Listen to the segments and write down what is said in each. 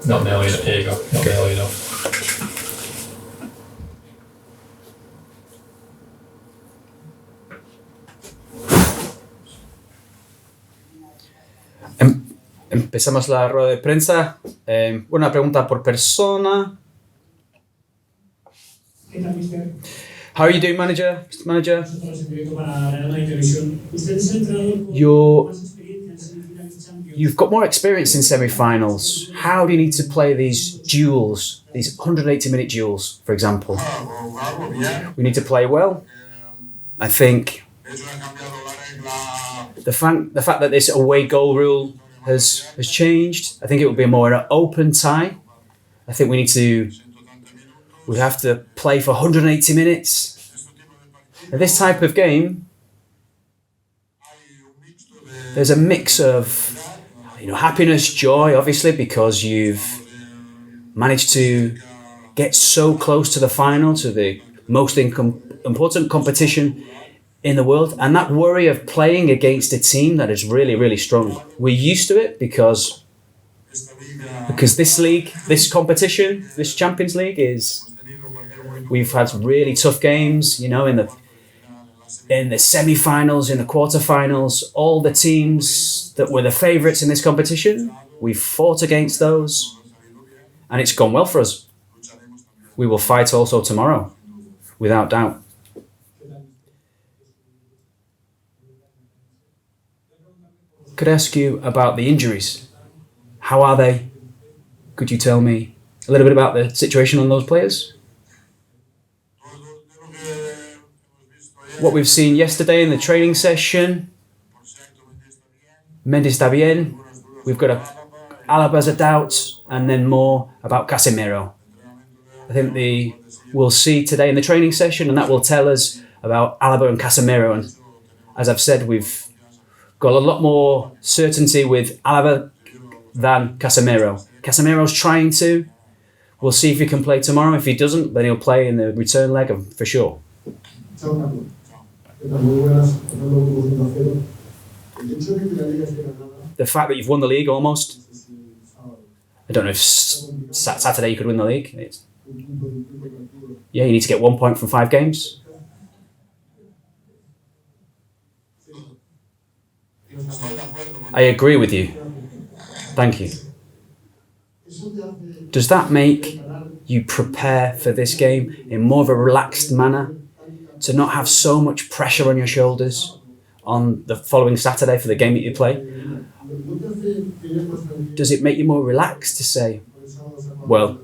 Not nearly enough. Here you go. Not nearly enough. Empezamos la rueda de prensa. Una pregunta por persona. How are you doing, manager? Mr. Manager? You've got more experience in semi-finals. How do you need to play these duels, these 180-minute duels, for example? We need to play well. I think the fact that this away goal rule has changed. I think it will be more an open tie. I think we have to play for 180 minutes. In this type of game, there's a mix of happiness, joy, obviously, because you've managed to get so close to the final, to the most important competition in the world, and that worry of playing against a team that is really, really strong. We're used to it because this league, this competition, this Champions League we've had really tough games, in the semi-finals, in the quarter-finals, all the teams that were the favourites in this competition, we've fought against those, and it's gone well for us. We will fight also tomorrow, without doubt. Could I ask you about the injuries? How are they? Could you tell me a little bit about the situation on those players? What we've seen yesterday in the training session, Mendy está bien. We've got Alaba's a doubt, and then more about Casemiro. I think we'll see today in the training session, and that will tell us about Alaba and Casemiro. And as I've said, we've got a lot more certainty with Alaba than Casemiro. Casemiro's trying to. We'll see if he can play tomorrow. If he doesn't, then he'll play in the return leg for sure. The fact that you've won the league almost. I don't know if Saturday you could win the league. You need to get 1 point from 5 games. I agree with you. Thank you. Does that make you prepare for this game in more of a relaxed manner? To not have so much pressure on your shoulders on the following Saturday for the game that you play? Does it make you more relaxed to say, well,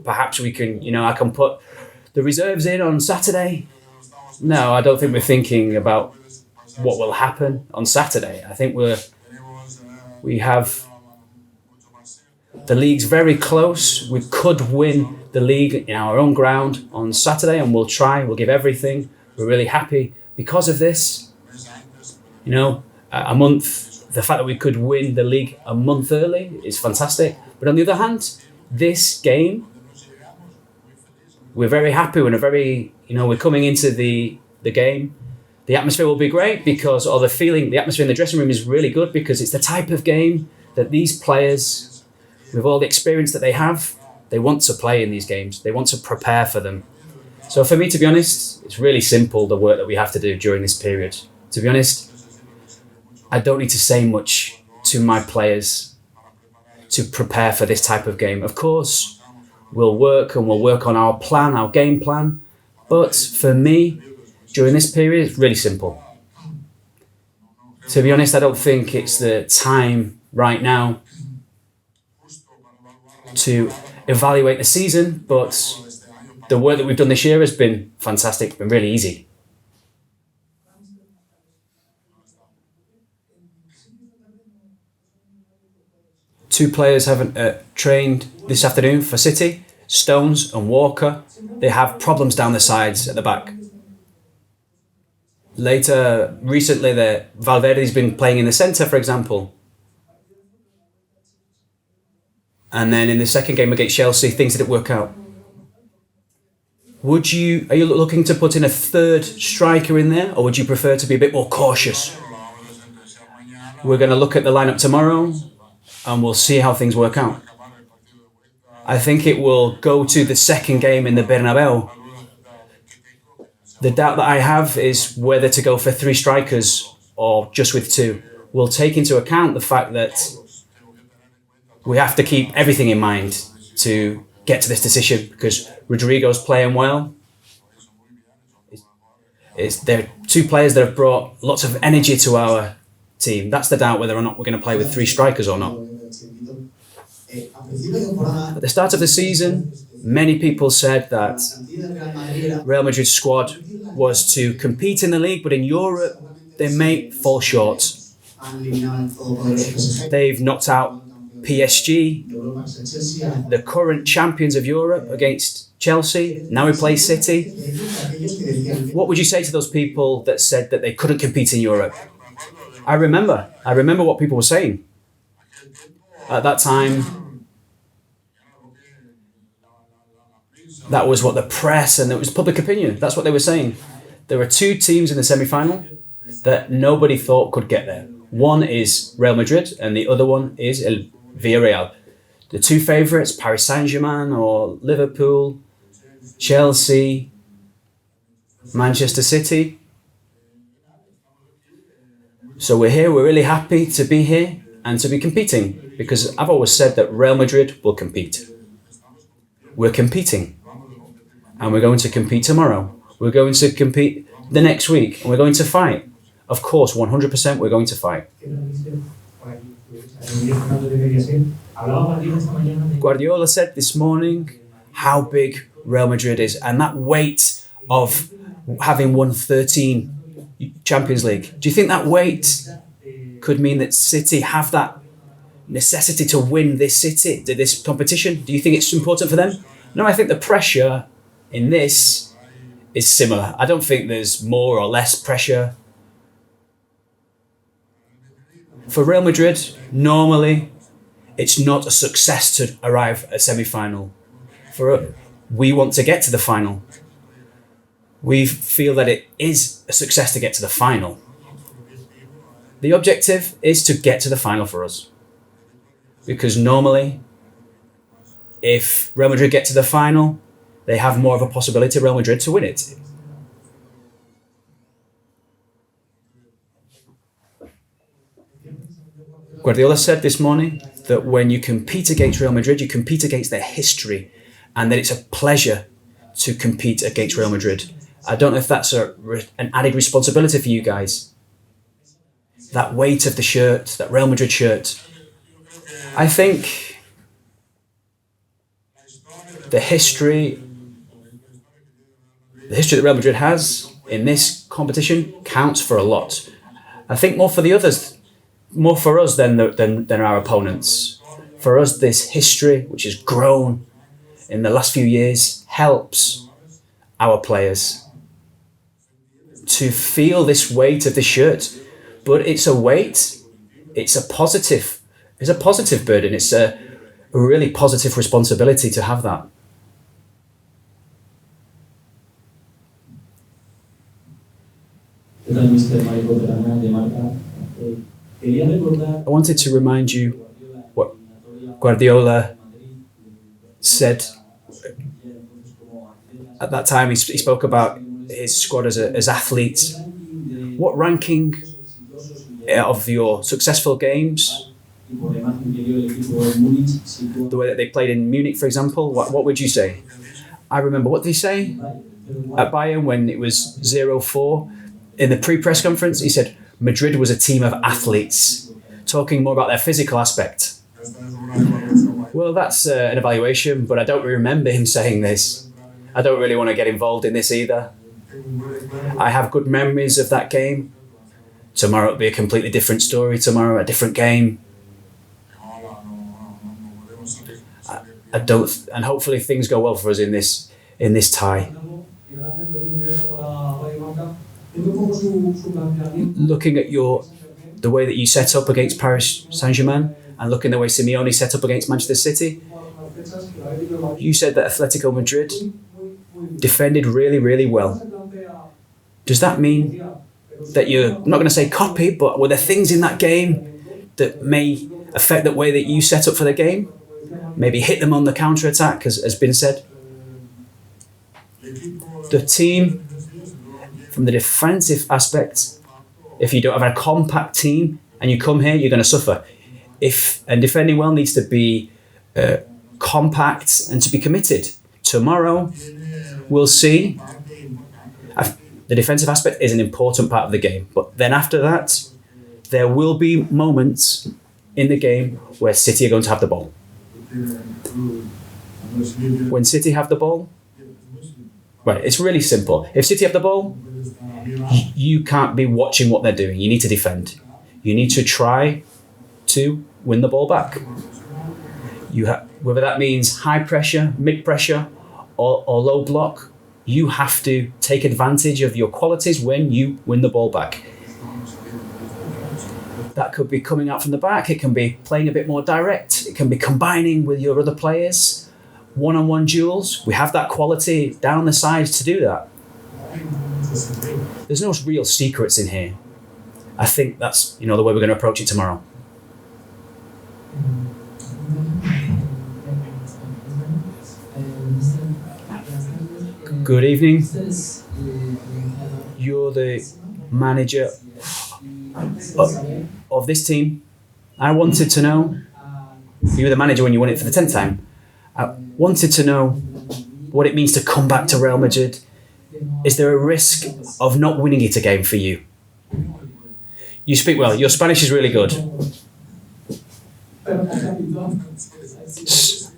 perhaps we can, I can put the reserves in on Saturday? No, I don't think we're thinking about what will happen on Saturday. I think we have the league's very close. We could win the league in our own ground on Saturday, and we'll give everything. We're really happy because of this. A month, the fact that we could win the league a month early is fantastic. But on the other hand, this game, we're very happy. We're coming into the game. The atmosphere will be great the atmosphere in the dressing room is really good because it's the type of game that these players, with all the experience that they have, they want to play in these games. They want to prepare for them. So for me, to be honest, it's really simple, the work that we have to do during this period. To be honest, I don't need to say much to my players to prepare for this type of game. Of course, we'll work on our game plan. But for me, during this period, it's really simple. To be honest, I don't think it's the time right now to evaluate the season, but the work that we've done this year has been fantastic, been really easy. Two players haven't trained this afternoon for City, Stones and Walker. They have problems down the sides at the back. Recently, Valverde's been playing in the centre, for example. And then in the second game against Chelsea, things didn't work out. Are you looking to put in a third striker in there, or would you prefer to be a bit more cautious? We're going to look at the lineup tomorrow, and we'll see how things work out. I think it will go to the second game in the Bernabeu. The doubt that I have is whether to go for 3 strikers or just with 2. We'll take into account the fact that we have to keep everything in mind to get to this decision because Rodrigo's playing well. They're 2 players that have brought lots of energy to our team. That's the doubt whether or not we're going to play with 3 strikers or not. At the start of the season, many people said that Real Madrid's squad was to compete in the league, but in Europe, they may fall short. They've knocked out PSG, the current champions of Europe, against Chelsea. Now we play City. What would you say to those people that said that they couldn't compete in Europe? I remember what people were saying. At that time, that was what the press and it was public opinion. That's what they were saying. There were 2 teams in the semi-final that nobody thought could get there. One is Real Madrid and the other one is Villarreal. The 2 favourites, Paris Saint-Germain or Liverpool, Chelsea, Manchester City. So we're here, we're really happy to be here and to be competing because I've always said that Real Madrid will compete. We're competing and we're going to compete tomorrow. We're going to compete the next week and we're going to fight. Of course, 100% we're going to fight. Guardiola said this morning how big Real Madrid is and that weight of having won 13 Champions League. Do you think that weight could mean that City have that necessity to win this competition? Do you think it's important for them? No, I think the pressure in this is similar. I don't think there's more or less pressure. For Real Madrid, normally, it's not a success to arrive at semi-final. We want to get to the final. We feel that it is a success to get to the final. The objective is to get to the final for us. Because normally, if Real Madrid get to the final, they have more of a possibility of Real Madrid to win it. Guardiola said this morning that when you compete against Real Madrid, you compete against their history and that it's a pleasure to compete against Real Madrid. I don't know if that's an added responsibility for you guys. That weight of the shirt, that Real Madrid shirt. I think the history that Real Madrid has in this competition counts for a lot. I think more for the others, more for us than our opponents. For us, this history, which has grown in the last few years, helps our players to feel this weight of the shirt. But it's a weight, it's a positive burden. It's a really positive responsibility to have that. I wanted to remind you what Guardiola said at that time. He spoke about his squad as athletes. What ranking of your successful games, the way that they played in Munich, for example, what would you say? I remember, what did he say at Bayern when it was 0-4? In the pre-press conference, he said Madrid was a team of athletes, talking more about their physical aspect. Well, that's an evaluation, but I don't remember him saying this. I don't really want to get involved in this either. I have good memories of that game. Tomorrow it'll be a completely different story. Tomorrow, a different game. I don't, and hopefully things go well for us in this tie. Looking at the way that you set up against Paris Saint-Germain and looking the way Simeone set up against Manchester City, you said that Atletico Madrid defended really, really well. Does that mean that you're not going to say copy, but were there things in that game that may affect the way that you set up for the game? maybe hit them on the counter-attack, as has been said. The team, from the defensive aspect, if you don't have a compact team and you come here, you're going to suffer. And defending well needs to be compact and to be committed. Tomorrow, we'll see. The defensive aspect is an important part of the game. But then after that, there will be moments in the game where City are going to have the ball. When City have the ball, right, it's really simple. If City have the ball, you can't be watching what they're doing. You need to defend. You need to try to win the ball back. Whether that means high pressure, mid pressure, or low block, you have to take advantage of your qualities when you win the ball back. That could be coming out from the back. It can be playing a bit more direct. It can be combining with your other players. One-on-one duels. We have that quality down the sides to do that. There's no real secrets in here. I think that's the way we're going to approach it tomorrow. Good evening. You're the manager of this team. I wanted to know, you were the manager when you won it for the 10th time. I wanted to know what it means to come back to Real Madrid. Is there a risk of not winning it again for you? You speak well. Your Spanish is really good.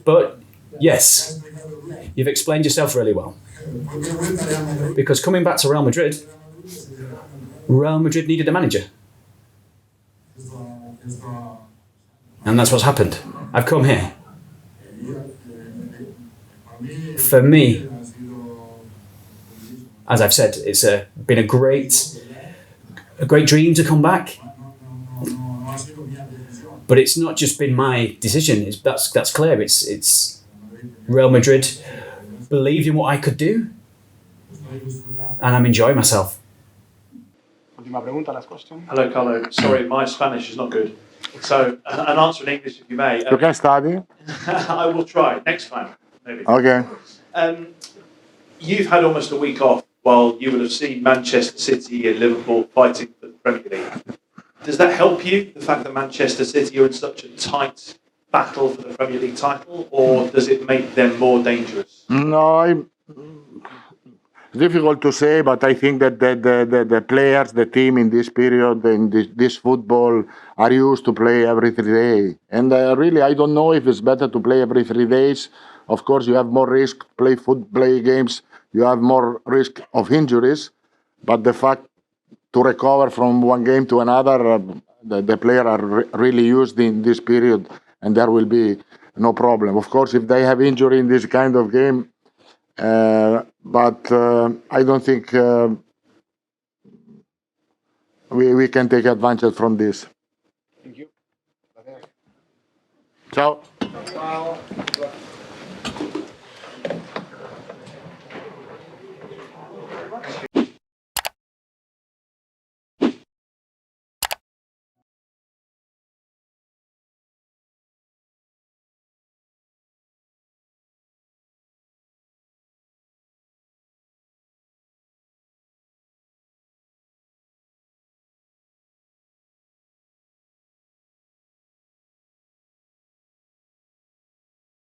But yes, you've explained yourself really well. Because coming back to Real Madrid needed a manager. And that's what's happened. I've come here. For me, as I've said, it's been a great dream to come back. But it's not just been my decision. That's clear. It's Real Madrid believed in what I could do, and I'm enjoying myself. Hello, Carlo. Sorry, my Spanish is not good. So, an answer in English, if you may. You can study. I will try next time, maybe. Okay. You've had almost a week off while you will have seen Manchester City and Liverpool fighting for the Premier League. Does that help you, the fact that Manchester City are in such a tight battle for the Premier League title, or does it make them more dangerous? No, difficult to say, but I think that the players, the team in this period, in this football, are used to play every 3 days. And really, I don't know if it's better to play every 3 days. Of course, you have more risk play games. You have more risk of injuries. But the fact to recover from one game to another, the players are really used in this period, and there will be no problem. Of course, if they have injury in this kind of game, but I don't think we can take advantage from this. Thank you. Ciao.